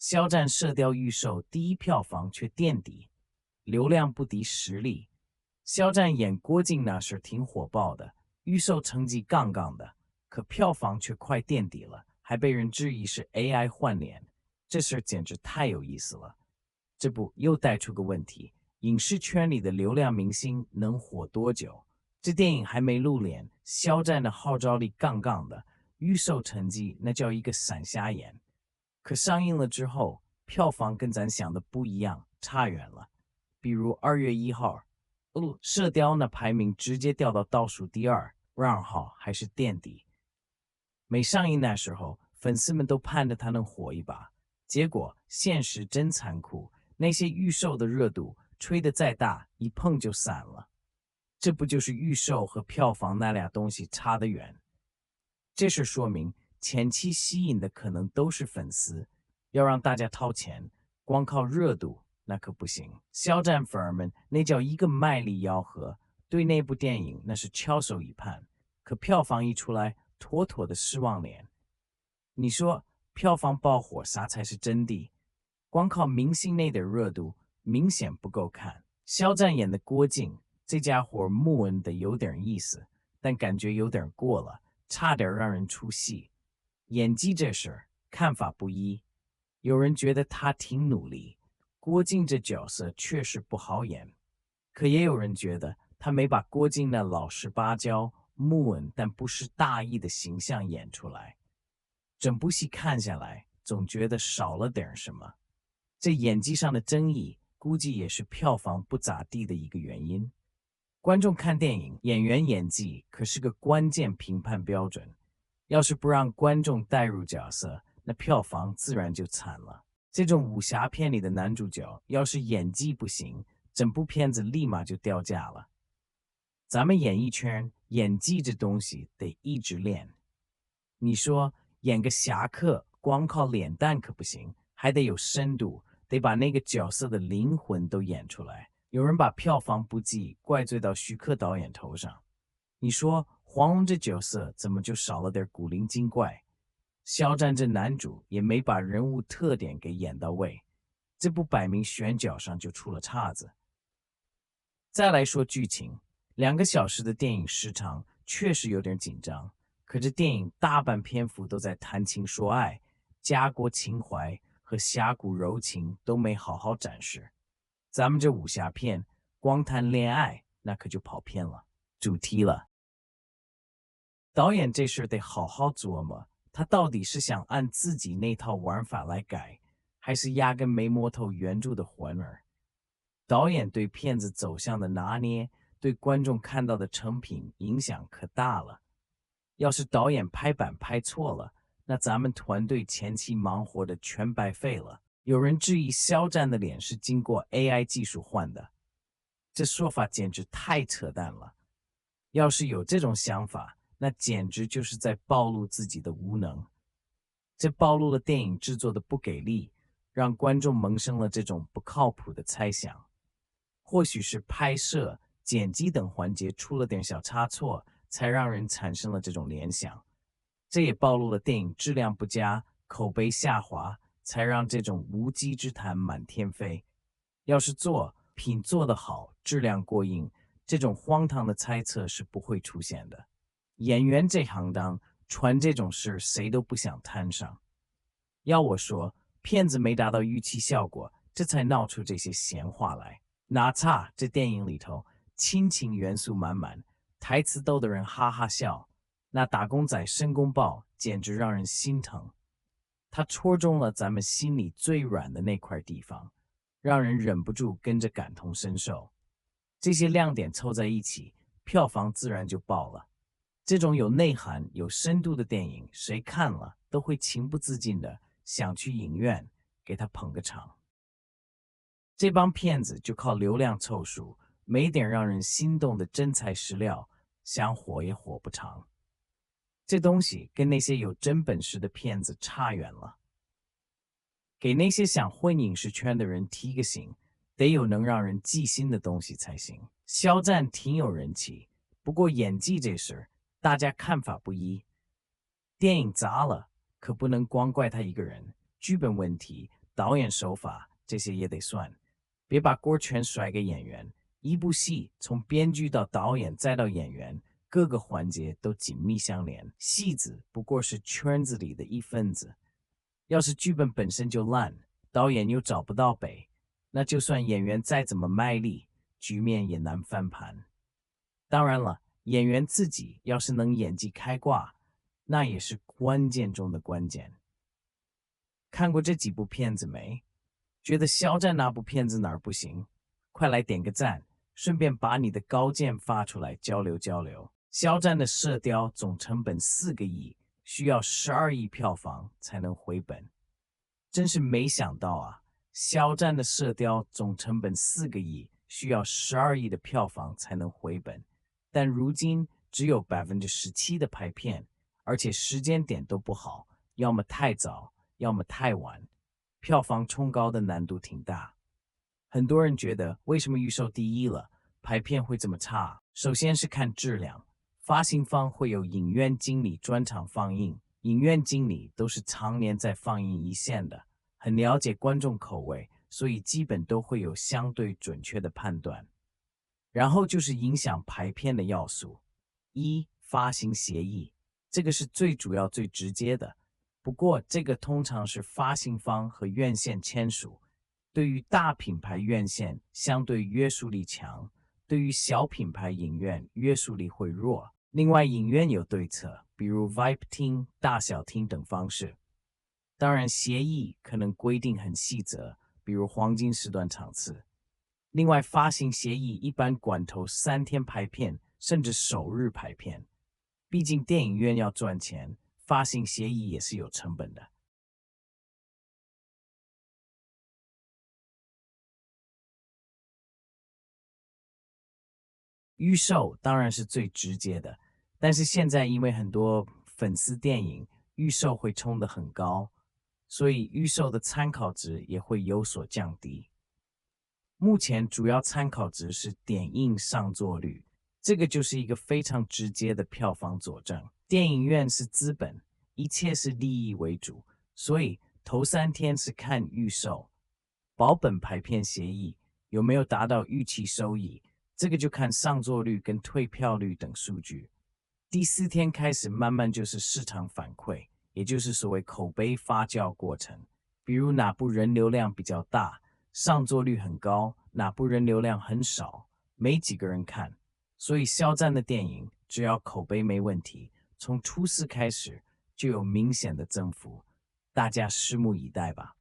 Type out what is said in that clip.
肖战《射雕》预售第一票房却垫底，流量不敌实力。肖战演郭靖那时挺火爆的，预售成绩杠杠的，可票房却快垫底了，还被人质疑是 AI 换脸，这事儿简直太有意思了。这不又带出个问题：影视圈里的流量明星能火多久？这电影还没露脸，肖战的号召力杠杠的，预售成绩那叫一个闪瞎眼。可上映了之后，票房跟咱想的不一样，差远了。比如2月1号，《射雕》那排名直接掉到倒数第2，2号还是垫底。没上映那时候，粉丝们都盼着它能火一把，结果现实真残酷，那些预售的热度吹得再大，一碰就散了。这不就是预售和票房那俩东西差得远？这是说明前期吸引的可能都是粉丝，要让大家掏钱，光靠热度那可不行。肖战粉儿们那叫一个卖力吆喝，对那部电影那是翘首以盼，可票房一出来，妥妥的失望脸。你说票房爆火啥才是真谛？光靠明星那点热度，明显不够看。肖战演的郭靖，这家伙木纹的有点意思，但感觉有点过了，差点让人出戏。演技这事儿看法不一，有人觉得他挺努力，郭靖这角色确实不好演，可也有人觉得他没把郭靖那老实巴交、木稳但不失大义的形象演出来。整部戏看下来，总觉得少了点什么。这演技上的争议，估计也是票房不咋地的一个原因。观众看电影，演员演技可是个关键评判标准。要是不让观众带入角色，那票房自然就惨了。这种武侠片里的男主角，要是演技不行，整部片子立马就掉价了。咱们演艺圈演技这东西得一直练。你说演个侠客，光靠脸蛋可不行，还得有深度，得把那个角色的灵魂都演出来。有人把票房不济怪罪到徐克导演头上，你说黄蓉这角色怎么就少了点古灵精怪？肖战这男主也没把人物特点给演到位，这不摆明选角上就出了岔子。再来说剧情，2个小时的电影时长确实有点紧张，可这电影大半篇幅都在谈情说爱，家国情怀和侠骨柔情都没好好展示。咱们这武侠片光谈恋爱，那可就跑偏了主题了。导演这事得好好琢磨，他到底是想按自己那套玩法来改，还是压根没摸透原著的魂儿？导演对片子走向的拿捏，对观众看到的成品影响可大了。要是导演拍板拍错了，那咱们团队前期忙活的全白费了。有人质疑肖战的脸是经过 AI 技术换的，这说法简直太扯淡了。要是有这种想法，那简直就是在暴露自己的无能。这暴露了电影制作的不给力，让观众萌生了这种不靠谱的猜想。或许是拍摄、剪辑等环节出了点小差错，才让人产生了这种联想。这也暴露了电影质量不佳，口碑下滑，才让这种无稽之谈满天飞。要是作品做得好，质量过硬，这种荒唐的猜测是不会出现的。演员这行当，传这种事谁都不想摊上。要我说，片子没达到预期效果，这才闹出这些闲话来。哪差这电影里头亲情元素满满，台词逗得人哈哈笑，那打工仔申公豹简直让人心疼。他戳中了咱们心里最软的那块地方，让人忍不住跟着感同身受。这些亮点凑在一起，票房自然就爆了。这种有内涵、有深度的电影，谁看了都会情不自禁的想去影院给他捧个场。这帮骗子就靠流量凑数，没点让人心动的真材实料，想火也火不长。这东西跟那些有真本事的骗子差远了。给那些想混影视圈的人提个醒，得有能让人记心的东西才行。肖战挺有人气，不过演技这事大家看法不一。电影砸了，可不能光怪他一个人，剧本问题、导演手法这些也得算，别把锅全甩给演员。一部戏从编剧到导演再到演员，各个环节都紧密相连。戏子不过是圈子里的一分子，要是剧本本身就烂，导演又找不到北，那就算演员再怎么卖力，局面也难翻盘。当然了，演员自己要是能演技开挂，那也是关键中的关键。看过这几部片子没？觉得肖战那部片子哪儿不行？快来点个赞，顺便把你的高见发出来交流交流。肖战的《射雕》总成本4个亿，需要12亿票房才能回本，真是没想到啊！肖战的《射雕》总成本4个亿，需要12亿的票房才能回本，但如今只有17%的排片，而且时间点都不好，要么太早，要么太晚，票房冲高的难度挺大。很多人觉得，为什么预售第一了，排片会这么差？首先是看质量，发行方会有影院经理专场放映，影院经理都是常年在放映一线的，很了解观众口味，所以基本都会有相对准确的判断。然后就是影响排片的要素，发行协议，这个是最主要最直接的，不过这个通常是发行方和院线签署，对于大品牌院线相对约束力强，对于小品牌影院约束力会弱。另外，影院有对策，比如 VIP 厅、大小厅等方式。当然，协议可能规定很细则，比如黄金时段场次。另外，发行协议一般管头3天排片，甚至首日排片。毕竟电影院要赚钱，发行协议也是有成本的。预售当然是最直接的，但是现在因为很多粉丝电影预售会冲得很高，所以预售的参考值也会有所降低。目前主要参考值是点映上座率，这个就是一个非常直接的票房佐证。电影院是资本，一切是利益为主，所以头3天是看预售，保本排片协议有没有达到预期收益，这个就看上座率跟退票率等数据。第4天开始慢慢就是市场反馈，也就是所谓口碑发酵过程，比如哪部人流量比较大，上座率很高，哪部人流量很少，没几个人看。所以肖战的电影只要口碑没问题，从初4开始就有明显的增幅，大家拭目以待吧。